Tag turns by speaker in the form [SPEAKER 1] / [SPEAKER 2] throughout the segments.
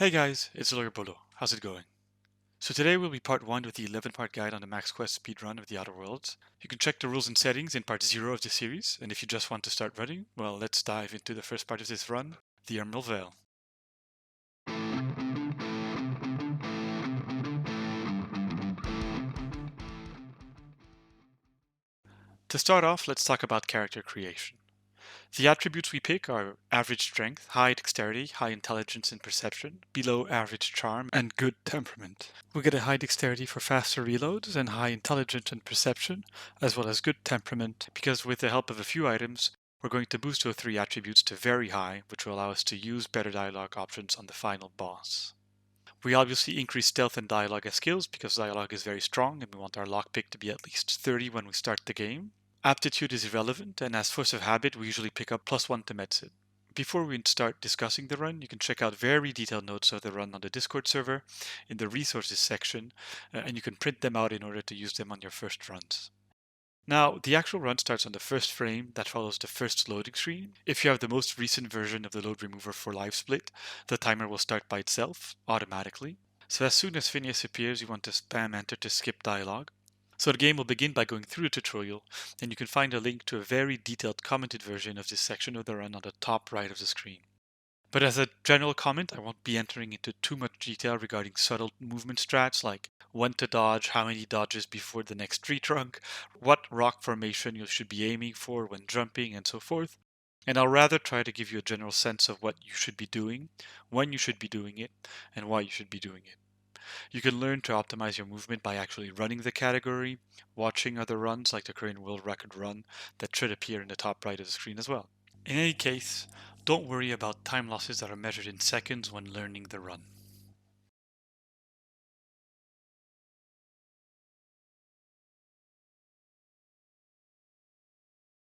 [SPEAKER 1] Hey guys, it's Lawyer Bolo. How's it going? So today will be part 1 of the 11-part guide on the Max Quest speedrun of the Outer Worlds. You can check the rules and settings in part 0 of the series, and if you just want to start running, well, let's dive into the first part of this run, the Emerald Vale. To start off, let's talk about character creation. The attributes we pick are average strength, high dexterity, high intelligence and perception, below average charm, and good temperament. We get a high dexterity for faster reloads and high intelligence and perception, as well as good temperament, because with the help of a few items, we're going to boost those three attributes to very high, which will allow us to use better dialogue options on the final boss. We obviously increase stealth and dialogue as skills because dialogue is very strong and we want our lockpick to be at least 30 when we start the game. Aptitude is irrelevant, and as force of habit, we usually pick up +1 to medicine. Before we start discussing the run, you can check out very detailed notes of the run on the Discord server in the resources section, and you can print them out in order to use them on your first runs. Now, the actual run starts on the first frame that follows the first loading screen. If you have the most recent version of the load remover for live split, the timer will start by itself, automatically. So as soon as Phineas appears, you want to spam enter to skip dialogue. So the game will begin by going through the tutorial, and you can find a link to a very detailed commented version of this section of the run on the top right of the screen. But as a general comment, I won't be entering into too much detail regarding subtle movement strats like when to dodge, how many dodges before the next tree trunk, what rock formation you should be aiming for when jumping, and so forth. And I'll rather try to give you a general sense of what you should be doing, when you should be doing it, and why you should be doing it. You can learn to optimize your movement by actually running the category, watching other runs like the current world record run that should appear in the top right of the screen as well. In any case, don't worry about time losses that are measured in seconds when learning the run.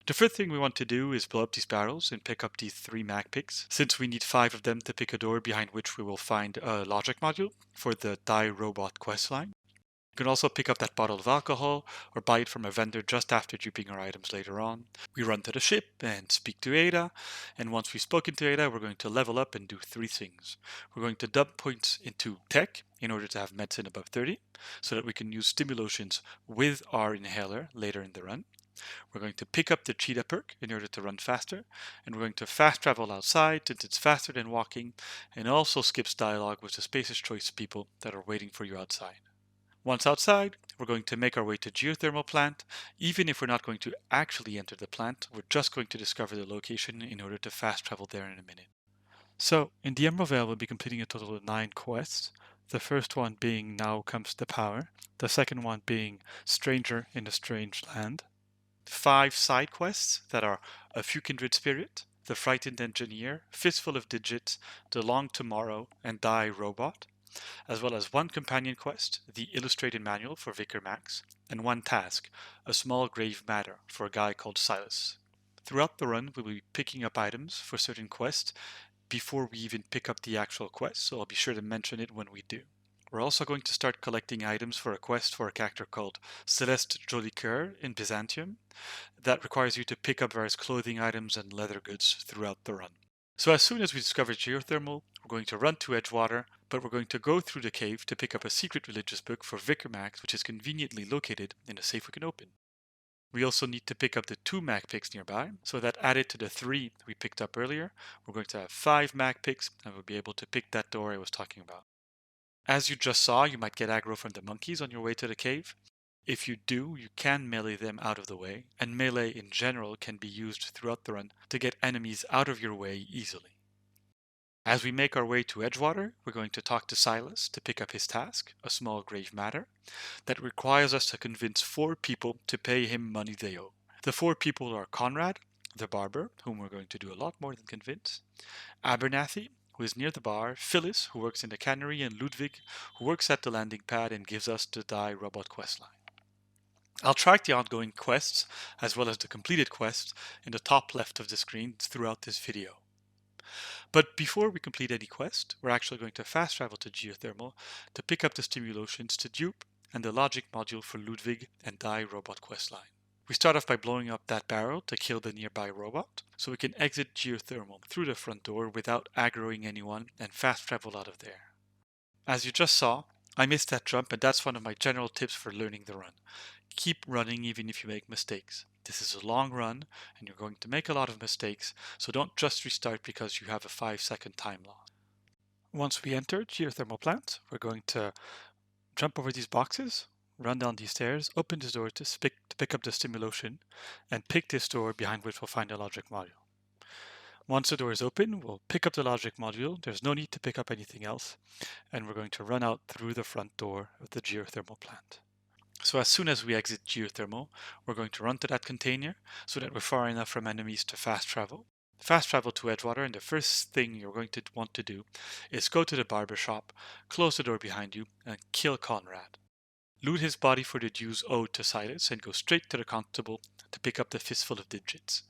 [SPEAKER 1] The first thing we want to do is blow up these barrels and pick up these 3 mag picks, since we need 5 of them to pick a door behind which we will find a logic module for the Die Robot questline. You can also pick up that bottle of alcohol or buy it from a vendor just after duping our items later on. We run to the ship and speak to Ada, and once we've spoken to Ada, we're going to level up and do 3 things. We're going to dump points into tech in order to have medicine above 30, so that we can use stimulations with our inhaler later in the run. We're going to pick up the cheetah perk in order to run faster, and we're going to fast travel outside since it's faster than walking, and also skips dialogue with the Spacer's Choice people that are waiting for you outside. Once outside, we're going to make our way to geothermal plant. Even if we're not going to actually enter the plant, we're just going to discover the location in order to fast travel there in a minute. So, in the Emerald Vale, we'll be completing a total of 9 quests. The first one being Now Comes the Power, the second one being Stranger in a Strange Land, 5 side quests that are A Few Kindred Spirit, The Frightened Engineer, Fistful of Digits, The Long Tomorrow, and Die Robot, as well as 1 companion quest, the Illustrated Manual for Vicar Max, and 1 task, A Small Grave Matter for a guy called Silas. Throughout the run, we'll be picking up items for certain quests before we even pick up the actual quest, so I'll be sure to mention it when we do. We're also going to start collecting items for a quest for a character called Celeste Jolicoeur in Byzantium that requires you to pick up various clothing items and leather goods throughout the run. So as soon as we discover geothermal, we're going to run to Edgewater, but we're going to go through the cave to pick up a secret religious book for Vicar Max, which is conveniently located in a safe we can open. We also need to pick up the 2 mag picks nearby, so that added to the 3 we picked up earlier, we're going to have 5 mag picks and we'll be able to pick that door I was talking about. As you just saw, you might get aggro from the monkeys on your way to the cave. If you do, you can melee them out of the way, and melee in general can be used throughout the run to get enemies out of your way easily. As we make our way to Edgewater, we're going to talk to Silas to pick up his task, A Small Grave Matter, that requires us to convince 4 people to pay him money they owe. The 4 people are Conrad, the barber, whom we're going to do a lot more than convince, Abernathy, who is near the bar, Phyllis, who works in the cannery, and Ludwig, who works at the landing pad and gives us the Die Robot questline. I'll track the ongoing quests, as well as the completed quests, in the top left of the screen throughout this video. But before we complete any quest, we're actually going to fast travel to Geothermal to pick up the stimulations to dupe and the logic module for Ludwig and Die Robot questline. We start off by blowing up that barrel to kill the nearby robot, so we can exit geothermal through the front door without aggroing anyone and fast travel out of there. As you just saw, I missed that jump, and that's one of my general tips for learning the run. Keep running even if you make mistakes. This is a long run and you're going to make a lot of mistakes, so don't just restart because you have a 5-second time loss. Once we enter geothermal plant, we're going to jump over these boxes, run down these stairs, open this door to pick up the stimulation, and pick this door behind which we'll find a logic module. Once the door is open, we'll pick up the logic module. There's no need to pick up anything else, and we're going to run out through the front door of the geothermal plant. So as soon as we exit geothermal, we're going to run to that container so that we're far enough from enemies to fast travel. Fast travel to Edgewater, and the first thing you're going to want to do is go to the barber shop, close the door behind you, and kill Conrad. Loot his body for the dues owed to Silas and go straight to the constable to pick up the fistful of digits.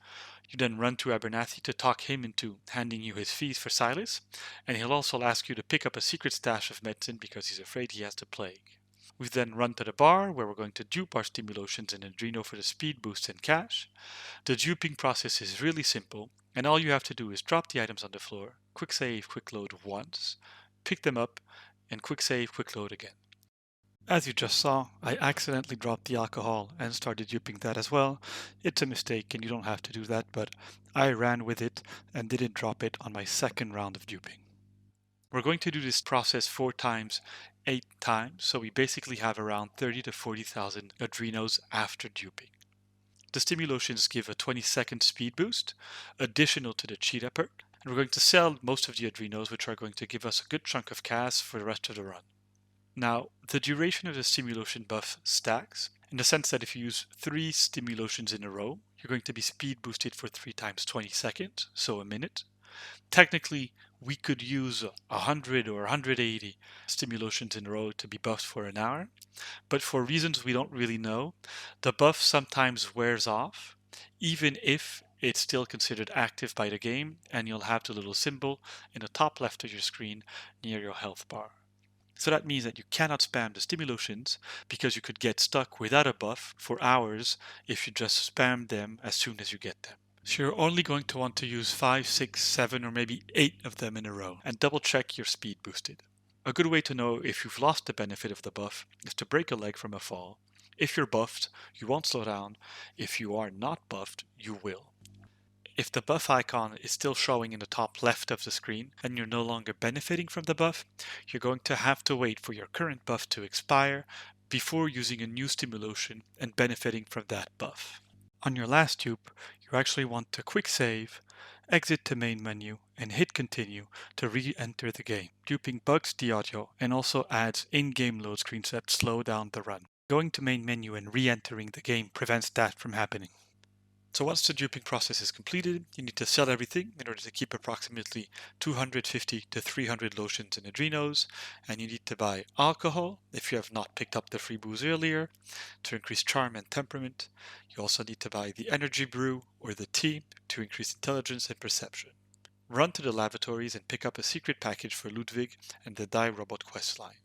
[SPEAKER 1] You then run to Abernathy to talk him into handing you his fees for Silas, and he'll also ask you to pick up a secret stash of medicine because he's afraid he has the plague. We then run to the bar where we're going to dupe our stimulations and Adreno for the speed boost and cash. The duping process is really simple, and all you have to do is drop the items on the floor, quick save, quick load once, pick them up, and quick save, quick load again. As you just saw, I accidentally dropped the alcohol and started duping that as well. It's a mistake and you don't have to do that, but I ran with it and didn't drop it on my second round of duping. We're going to do this process 4 times, 8 times, so we basically have around 30 to 40,000 Adrenos after duping. The stimulations give a 20-second speed boost, additional to the cheetah perk, and we're going to sell most of the Adrenos, which are going to give us a good chunk of cash for the rest of the run. Now, the duration of the stimulation buff stacks, in the sense that if you use 3 stimulations in a row, you're going to be speed boosted for 3 times 20 seconds, so a minute. Technically, we could use 100 or 180 stimulations in a row to be buffed for an hour, but for reasons we don't really know, the buff sometimes wears off, even if it's still considered active by the game, and you'll have the little symbol in the top left of your screen near your health bar. So that means that you cannot spam the stimulations because you could get stuck without a buff for hours if you just spam them as soon as you get them. So you're only going to want to use 5, 6, 7 or maybe 8 of them in a row and double check your speed boosted. A good way to know if you've lost the benefit of the buff is to break a leg from a fall. If you're buffed, you won't slow down. If you are not buffed, you will. If the buff icon is still showing in the top left of the screen and you're no longer benefiting from the buff, you're going to have to wait for your current buff to expire before using a new stimulation and benefiting from that buff. On your last dupe, you actually want to quick save, exit the main menu, and hit continue to re-enter the game. Duping bugs the audio and also adds in-game load screens that slow down the run. Going to main menu and re-entering the game prevents that from happening. So once the duping process is completed, you need to sell everything in order to keep approximately 250 to 300 lotions and Adrenos, and you need to buy alcohol if you have not picked up the free booze earlier to increase charm and temperament. You also need to buy the energy brew or the tea to increase intelligence and perception. Run to the lavatories and pick up a secret package for Ludwig and the Die Robot quest line.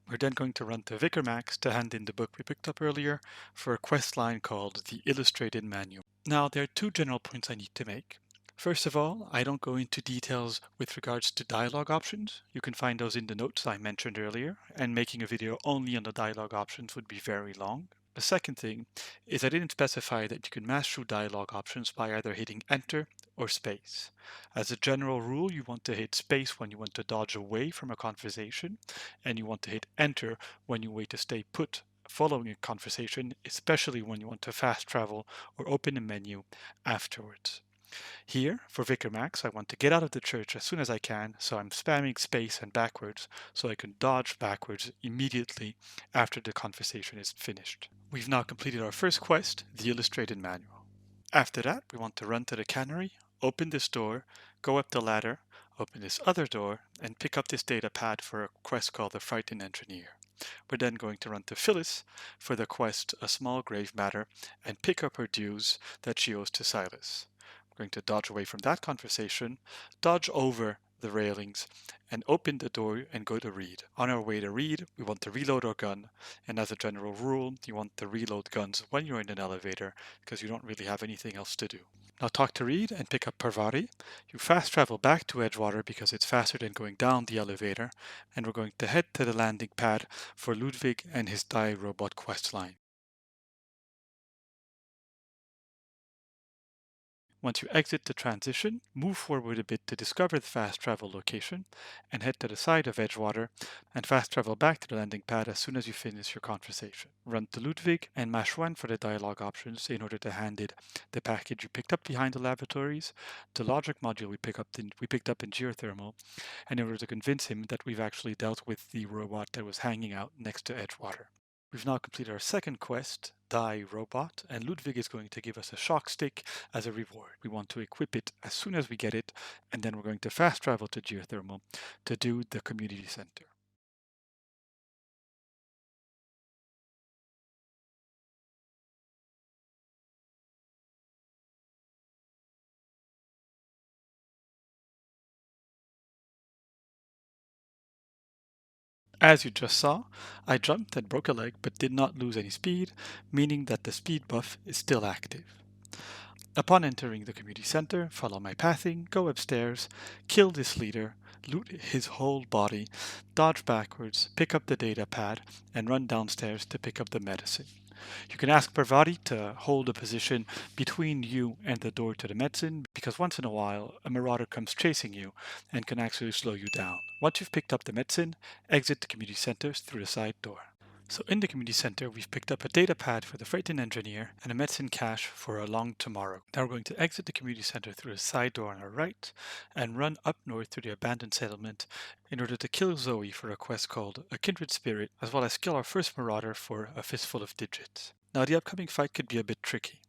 [SPEAKER 1] We're then going to run to Vicar Max to hand in the book we picked up earlier for a quest line called the Illustrated Manual. Now, there are 2 general points I need to make. First of all, I don't go into details with regards to dialogue options. You can find those in the notes I mentioned earlier, and making a video only on the dialogue options would be very long. The second thing is I didn't specify that you can mash through dialogue options by either hitting enter or space. As a general rule, you want to hit space when you want to dodge away from a conversation, and you want to hit enter when you wait to stay put following a conversation, especially when you want to fast travel or open a menu afterwards. Here, for Vicar Max, I want to get out of the church as soon as I can, so I'm spamming space and backwards so I can dodge backwards immediately after the conversation is finished. We've now completed our first quest, the Illustrated Manual. After that, we want to run to the cannery, open this door, go up the ladder, open this other door, and pick up this data pad for a quest called the Frightened Engineer. We're then going to run to Phyllis for the quest A Small Grave Matter and pick up her dues that she owes to Silas. We're going to dodge away from that conversation, dodge over the railings, and open the door and go to read. On our way to read, we want to reload our gun, and as a general rule, you want to reload guns when you're in an elevator because you don't really have anything else to do. Now talk to Reed and pick up Parvati. You fast travel back to Edgewater because it's faster than going down the elevator, and we're going to head to the landing pad for Ludwig and his Die Robot questline. Once you exit the transition, move forward a bit to discover the fast travel location, and head to the side of Edgewater, and fast travel back to the landing pad as soon as you finish your conversation. Run to Ludwig and mash 1 for the dialogue options in order to hand it the package you picked up behind the laboratories, the logic module we picked up in geothermal, and in order to convince him that we've actually dealt with the robot that was hanging out next to Edgewater. We've now completed our second quest, Die Robot, and Ludwig is going to give us a shock stick as a reward. We want to equip it as soon as we get it, and then we're going to fast travel to geothermal to do the community center. As you just saw, I jumped and broke a leg but did not lose any speed, meaning that the speed buff is still active. Upon entering the community center, follow my pathing, go upstairs, kill this leader, loot his whole body, dodge backwards, pick up the data pad, and run downstairs to pick up the medicine. You can ask Parvati to hold a position between you and the door to the medicine because once in a while a marauder comes chasing you and can actually slow you down. Once you've picked up the medicine, exit the community center through the side door. So in the community center, we've picked up a data pad for the frightened engineer and a medicine cache for a long tomorrow. Now we're going to exit the community center through the side door on our right and run up north to the abandoned settlement in order to kill Zoe for a quest called A Kindred Spirit, as well as kill our first marauder for a fistful of digits. Now the upcoming fight could be a bit tricky.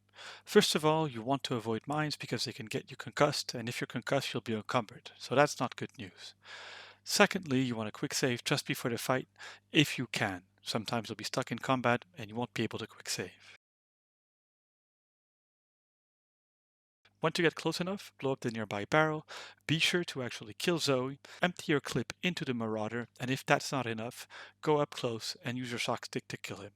[SPEAKER 1] First of all, you want to avoid mines because they can get you concussed, and if you're concussed, you'll be encumbered, so that's not good news. Secondly, you want a quick save just before the fight, if you can. Sometimes you'll be stuck in combat and you won't be able to quick save. Once you get close enough, blow up the nearby barrel, be sure to actually kill Zoe, empty your clip into the marauder, and if that's not enough, go up close and use your shock stick to kill him.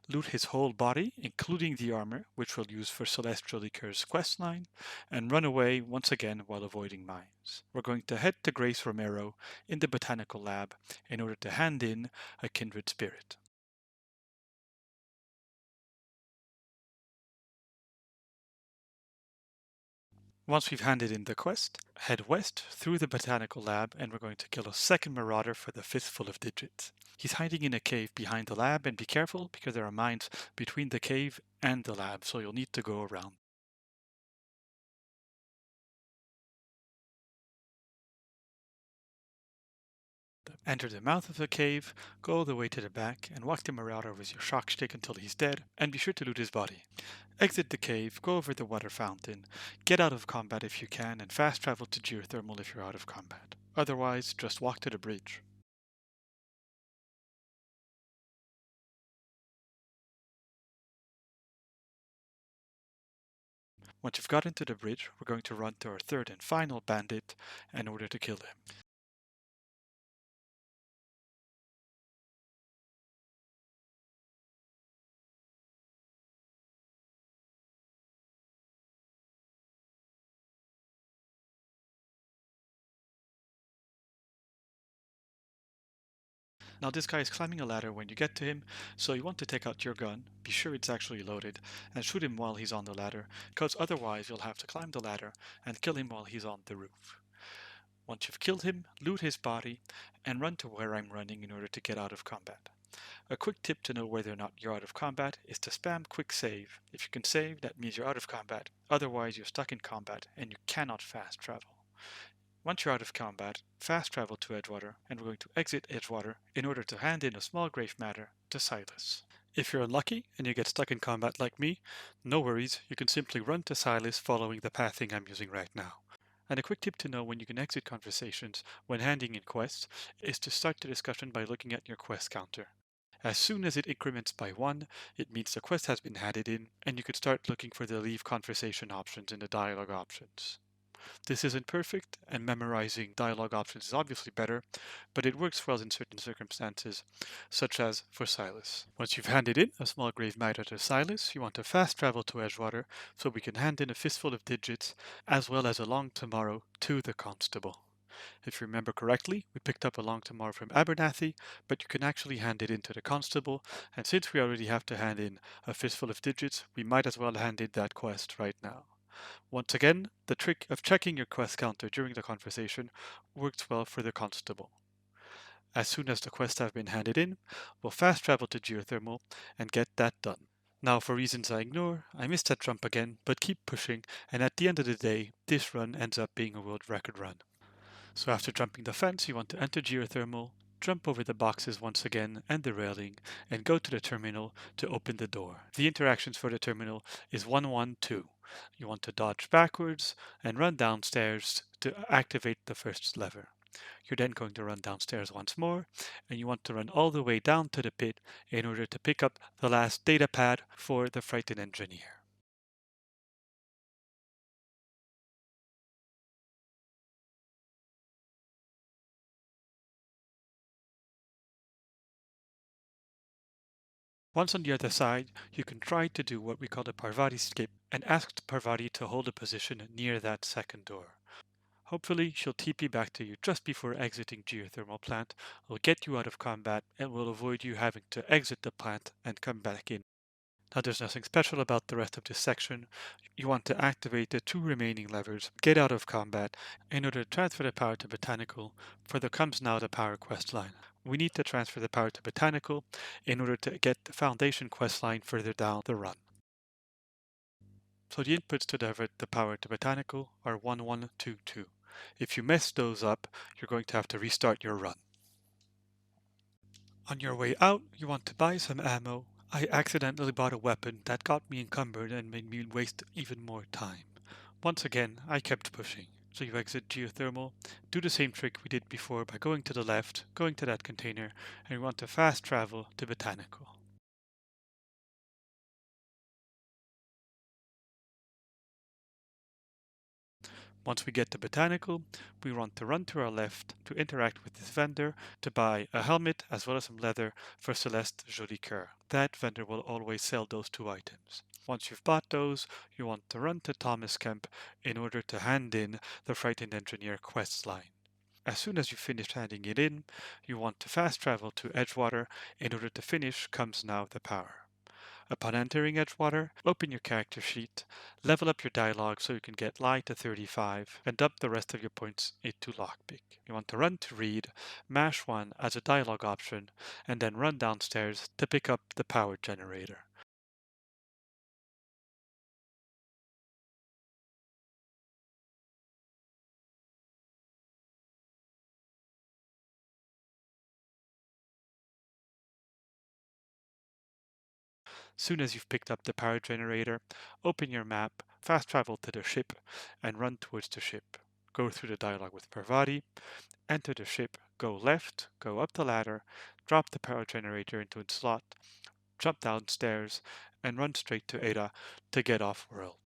[SPEAKER 1] Loot his whole body, including the armor, which we'll use for Celestial Liquor's questline, and run away once again while avoiding mines. We're going to head to Grace Romero in the Botanical Lab in order to hand in a Kindred Spirit. Once we've handed in the quest, head west through the Botanical Lab and we're going to kill a second marauder for the fistful of digits. He's hiding in a cave behind the lab, and be careful because there are mines between the cave and the lab, so you'll need to go around. Enter the mouth of the cave, go all the way to the back, and walk the marauder with your shock stick until he's dead, and be sure to loot his body. Exit the cave, go over the water fountain, get out of combat if you can, and fast travel to geothermal if you're out of combat. Otherwise, just walk to the bridge. Once you've gotten to the bridge, we're going to run to our third and final bandit in order to kill him. Now this guy is climbing a ladder when you get to him, so you want to take out your gun, be sure it's actually loaded, and shoot him while he's on the ladder, because otherwise you'll have to climb the ladder and kill him while he's on the roof. Once you've killed him, loot his body, and run to where I'm running in order to get out of combat. A quick tip to know whether or not you're out of combat is to spam quick save. If you can save, that means you're out of combat, otherwise you're stuck in combat and you cannot fast travel. Once you're out of combat, fast travel to Edgewater, and we're going to exit Edgewater in order to hand in a small grave matter to Silas. If you're unlucky and you get stuck in combat like me, no worries, you can simply run to Silas following the pathing I'm using right now. And a quick tip to know when you can exit conversations when handing in quests is to start the discussion by looking at your quest counter. As soon as it increments by 1, it means the quest has been handed in, and you could start looking for the leave conversation options in the dialogue options. This isn't perfect, and memorizing dialogue options is obviously better, but it works well in certain circumstances, such as for Silas. Once you've handed in a small grave matter to Silas, you want to fast travel to Edgewater so we can hand in a fistful of digits, as well as a long tomorrow to the constable. If you remember correctly, we picked up a long tomorrow from Abernathy, but you can actually hand it in to the constable, and since we already have to hand in a fistful of digits, we might as well hand in that quest right now. Once again, the trick of checking your quest counter during the conversation works well for the constable. As soon as the quests have been handed in, we'll fast travel to geothermal and get that done. Now for reasons I ignore, I missed that jump again, but keep pushing, and at the end of the day, this run ends up being a world record run. So after jumping the fence, you want to enter geothermal, jump over the boxes once again and the railing, and go to the terminal to open the door. The interactions for the terminal is 112. You want to dodge backwards and run downstairs to activate the first lever. You're then going to run downstairs once more, and you want to run all the way down to the pit in order to pick up the last data pad for the frightened engineer. Once on the other side, you can try to do what we call the Parvati skip and ask Parvati to hold a position near that second door. Hopefully, she'll TP back to you just before exiting geothermal plant, will get you out of combat, and will avoid you having to exit the plant and come back in. Now there's nothing special about the rest of this section. You want to activate the two remaining levers, get out of combat, in order to transfer the power to Botanical for the Comes Now the Power quest line. We need to transfer the power to Botanical in order to get the Foundation quest line further down the run. So the inputs to divert the power to Botanical are 1122. If you mess those up, you're going to have to restart your run. On your way out, you want to buy some ammo. I accidentally bought a weapon that got me encumbered and made me waste even more time. Once again, I kept pushing. So you exit geothermal, do the same trick we did before by going to the left, going to that container, and you want to fast travel to Botanical. Once we get to Botanical, we want to run to our left to interact with this vendor to buy a helmet as well as some leather for Celeste Jolicoeur. That vendor will always sell those two items. Once you've bought those, you want to run to Thomas Kemp in order to hand in the Frightened Engineer quest line. As soon as you finish handing it in, you want to fast travel to Edgewater in order to finish Comes Now the Power. Upon entering Edgewater, open your character sheet, level up your dialogue so you can get Lie to 35, and dump the rest of your points into Lockpick. You want to run to read, mash 1 as a dialogue option, and then run downstairs to pick up the power generator. Soon as you've picked up the power generator, open your map, fast travel to the ship, and run towards the ship. Go through the dialogue with Parvati, enter the ship, go left, go up the ladder, drop the power generator into its slot, jump downstairs, and run straight to Ada to get off-world.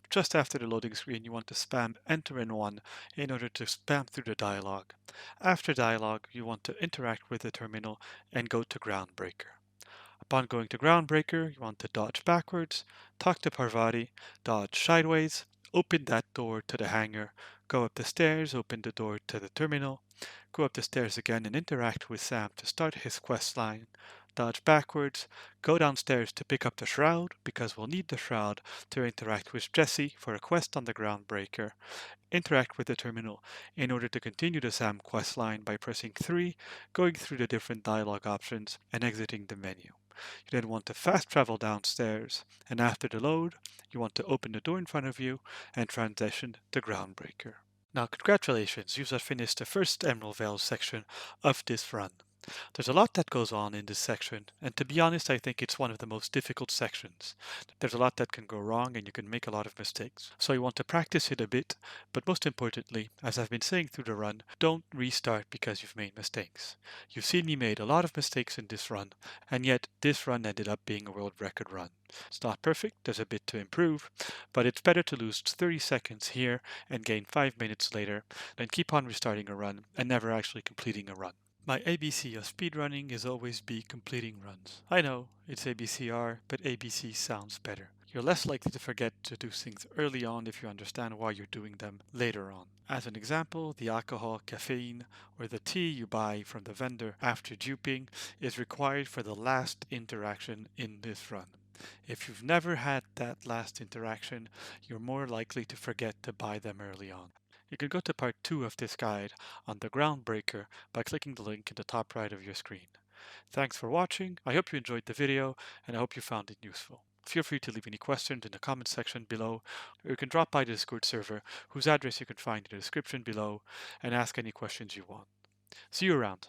[SPEAKER 1] Just after the loading screen, you want to spam Enter in 1 in order to spam through the dialogue. After dialogue, you want to interact with the terminal and go to Groundbreaker. Upon going to Groundbreaker, you want to dodge backwards, talk to Parvati, dodge sideways, open that door to the hangar, go up the stairs, open the door to the terminal, go up the stairs again and interact with Sam to start his quest line, dodge backwards, go downstairs to pick up the shroud, because we'll need the shroud to interact with Jesse for a quest on the Groundbreaker, interact with the terminal in order to continue the Sam quest line by pressing 3, going through the different dialogue options, and exiting the menu. You then want to fast travel downstairs, and after the load, you want to open the door in front of you and transition to Groundbreaker. Now congratulations, you've just finished the first Emerald Vale section of this run. There's a lot that goes on in this section, and to be honest, I think it's one of the most difficult sections. There's a lot that can go wrong and you can make a lot of mistakes. So you want to practice it a bit, but most importantly, as I've been saying through the run, don't restart because you've made mistakes. You've seen me made a lot of mistakes in this run, and yet this run ended up being a world record run. It's not perfect, there's a bit to improve, but it's better to lose 30 seconds here and gain 5 minutes later than keep on restarting a run and never actually completing a run. My ABC of speedrunning is always be completing runs. I know, it's ABCR, but ABC sounds better. You're less likely to forget to do things early on if you understand why you're doing them later on. As an example, the alcohol, caffeine, or the tea you buy from the vendor after duping is required for the last interaction in this run. If you've never had that last interaction, you're more likely to forget to buy them early on. You can go to part 2 of this guide on the Groundbreaker by clicking the link in the top right of your screen. Thanks for watching, I hope you enjoyed the video, and I hope you found it useful. Feel free to leave any questions in the comment section below, or you can drop by the Discord server, whose address you can find in the description below, and ask any questions you want. See you around.